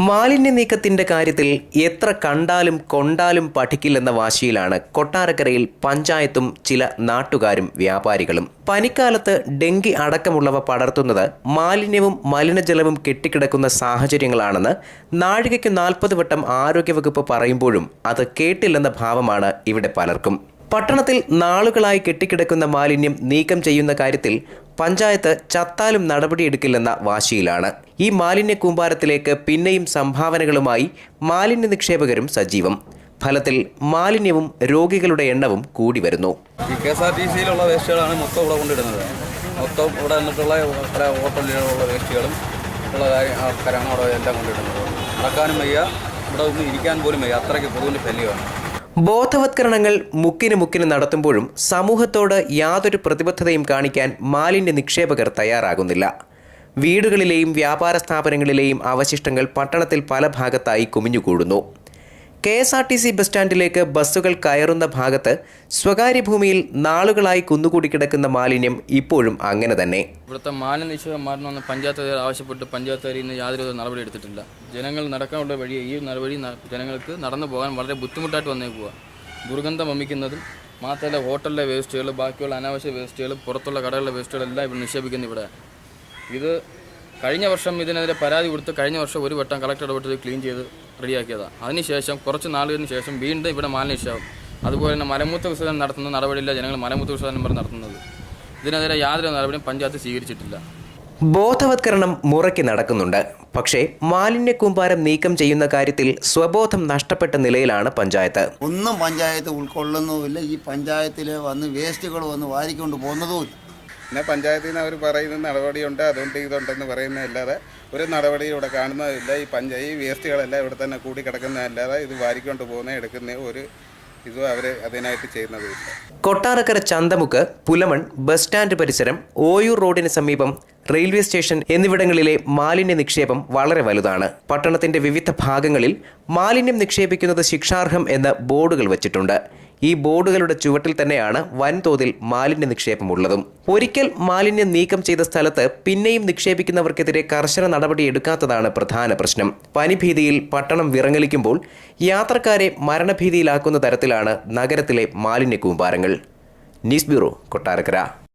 മാലിന്യ നീക്കത്തിന്റെ കാര്യത്തിൽ എത്ര കണ്ടാലും കൊണ്ടാലും പഠിക്കില്ലെന്ന വാശിയിലാണ് കൊട്ടാരക്കരയിൽ പഞ്ചായത്തും ചില നാട്ടുകാരും വ്യാപാരികളും. പനിക്കാലത്ത് ഡെങ്കി അടക്കമുള്ളവ പടർത്തുന്നത് മാലിന്യവും മലിനജലവും കെട്ടിക്കിടക്കുന്ന സാഹചര്യങ്ങളാണെന്ന് നാഴികയ്ക്ക് 40 വട്ടം ആരോഗ്യവകുപ്പ് പറയുമ്പോഴും അത് കേട്ടില്ലെന്ന ഭാവമാണ് ഇവിടെ പലർക്കും. പട്ടണത്തിൽ നാളുകളായി കെട്ടിക്കിടക്കുന്ന മാലിന്യം നീക്കം ചെയ്യുന്ന കാര്യത്തിൽ പഞ്ചായത്ത് ചത്താലും നടപടിയെടുക്കില്ലെന്ന വാശിയിലാണ്. ഈ മാലിന്യ കൂമ്പാരത്തിലേക്ക് പിന്നെയും സംഭാവനകളുമായി മാലിന്യ നിക്ഷേപകരും സജീവം. ഫലത്തിൽ മാലിന്യവും രോഗികളുടെ എണ്ണവും കൂടി വരുന്നു. KSRTCയിലുള്ള വേസ്റ്റുകളാണ് മൊത്തം ഇവിടെ കൊണ്ടിടുന്നത്. മൊത്തം ഇവിടെ നിന്നിട്ടുള്ള ഹോട്ടലിലുള്ള വേസ്റ്റുകളും ഉള്ള ആൾക്കാരാണ് അവിടെ എല്ലാം കൊണ്ടിടുന്നത്. നടക്കാനും വയ്യ, ഇവിടെ ഒന്നും ഇരിക്കാൻ പോലും വയ്യ, അത്രയ്ക്ക് കൊതുകിൻ്റെ ശല്യമാണ്. ബോധവത്കരണങ്ങൾ മുക്കിന് നടത്തുമ്പോഴും സമൂഹത്തോട് യാതൊരു പ്രതിബദ്ധതയും കാണിക്കാൻ മാലിന്യ നിക്ഷേപകർ തയ്യാറാകുന്നില്ല. വീടുകളിലെയും വ്യാപാര സ്ഥാപനങ്ങളിലെയും അവശിഷ്ടങ്ങൾ പട്ടണത്തിൽ പല ഭാഗത്തായി കുമിഞ്ഞുകൂടുന്നു. KSRTC ബസ് സ്റ്റാൻഡിലേക്ക് ബസ്സുകൾ കയറുന്ന ഭാഗത്ത് സ്വകാര്യ ഭൂമിയിൽ നാളുകളായി കുന്നുകൂടി കിടക്കുന്ന മാലിന്യം ഇപ്പോഴും അങ്ങനെ തന്നെ. ഇവിടുത്തെ മാലിന്യ നിക്ഷേപം മാറണമെന്ന് പഞ്ചായത്ത് ആവശ്യപ്പെട്ട് പഞ്ചായത്ത് ഇന്ന് യാതൊരു നടപടി എടുത്തിട്ടില്ല. ജനങ്ങൾ നടക്കാനുള്ള വഴി ഈ വഴി ജനങ്ങൾക്ക് നടന്നു പോകാൻ വളരെ ബുദ്ധിമുട്ടായിട്ട് വന്നേക്കുക. ദുർഗന്ധം വമിക്കുന്നതും മാത്രമല്ല, ഹോട്ടലിലെ വേസ്റ്റുകൾ, ബാക്കിയുള്ള അനാവശ്യ വേസ്റ്റുകൾ, പുറത്തുള്ള കടകളിലെ വേസ്റ്റുകളെല്ലാം ഇവിടെ നിക്ഷേപിക്കുന്നു. ഇത് കഴിഞ്ഞ വർഷം ഇതിനെതിരെ പരാതി കൊടുത്ത് കഴിഞ്ഞ വർഷം ഒരു വട്ടം കളക്ടർ ഇടപെട്ട് ക്ലീൻ ചെയ്ത് റെഡിയാക്കിയതാണ്. അതിനുശേഷം കുറച്ച് നാളുകളിന് ശേഷം വീണ്ടും ഇവിടെ മാലിന്യ നിക്ഷേപം, അതുപോലെ തന്നെ മലമൂത്ര വിസർജനം നടത്തുന്ന നടപടിയില്ല. ജനങ്ങൾ മലമൂത്ര വിസർജനം പറഞ്ഞ് നടത്തുന്നത്. ഇതിനെതിരെ യാതൊരു നടപടിയും പഞ്ചായത്ത് സ്വീകരിച്ചിട്ടില്ല. ബോധവത്കരണം മുറയ്ക്ക് നടക്കുന്നുണ്ട്. പക്ഷേ മാലിന്യ കൂമ്പാരം നീക്കം ചെയ്യുന്ന കാര്യത്തിൽ സ്വബോധം നഷ്ടപ്പെട്ട നിലയിലാണ് പഞ്ചായത്ത്. ഒന്നും പഞ്ചായത്ത് ഉൾക്കൊള്ളുന്നുമില്ല. ഈ പഞ്ചായത്തിൽ വന്ന് വേസ്റ്റുകൾ വന്ന് വാരിക്കൊണ്ട് പോകുന്നതുമില്ല. പിന്നെ പഞ്ചായത്തിൽ നിന്ന് അവർ പറയുന്ന നടപടിയുണ്ട്, അതുകൊണ്ട് ഇതുണ്ടെന്ന് പറയുന്നതല്ലാതെ ഒരു നടപടി ഇവിടെ കാണുന്നതില്ല. ഈ വേസ്റ്റുകളെല്ലാം ഇവിടെ തന്നെ കൂടി കിടക്കുന്നതല്ലാതെ ഇത് വാരിക്കൊണ്ട് പോകുന്ന എടുക്കുന്ന ഒരു ഇതും അവർ അതിനായിട്ട് ചെയ്യുന്നതുമില്ല. കൊട്ടാരക്കര ചന്തമുക്ക്, പുലമൺ, ബസ് സ്റ്റാൻഡ് പരിസരം, ഓയൂർ റോഡിന് സമീപം, റെയിൽവേ സ്റ്റേഷൻ എന്നിവിടങ്ങളിലെ മാലിന്യ നിക്ഷേപം വളരെ വലുതാണ്. പട്ടണത്തിന്റെ വിവിധ ഭാഗങ്ങളിൽ മാലിന്യം നിക്ഷേപിക്കുന്നത് ശിക്ഷാർഹം എന്ന ബോർഡുകൾ വച്ചിട്ടുണ്ട്. ഈ ബോർഡുകളുടെ ചുവട്ടിൽ തന്നെയാണ് വൻതോതിൽ മാലിന്യ നിക്ഷേപമുള്ളതും. ഒരിക്കൽ മാലിന്യം നീക്കം ചെയ്ത സ്ഥലത്ത് പിന്നെയും നിക്ഷേപിക്കുന്നവർക്കെതിരെ കർശന നടപടി എടുക്കാത്തതാണ് പ്രധാന പ്രശ്നം. പനിഭീതിയിൽ പട്ടണം വിറങ്ങലിക്കുമ്പോൾ യാത്രക്കാരെ മരണഭീതിയിലാക്കുന്ന തരത്തിലാണ് നഗരത്തിലെ മാലിന്യ കൂമ്പാരങ്ങൾ. News bureau, Kottarakkara.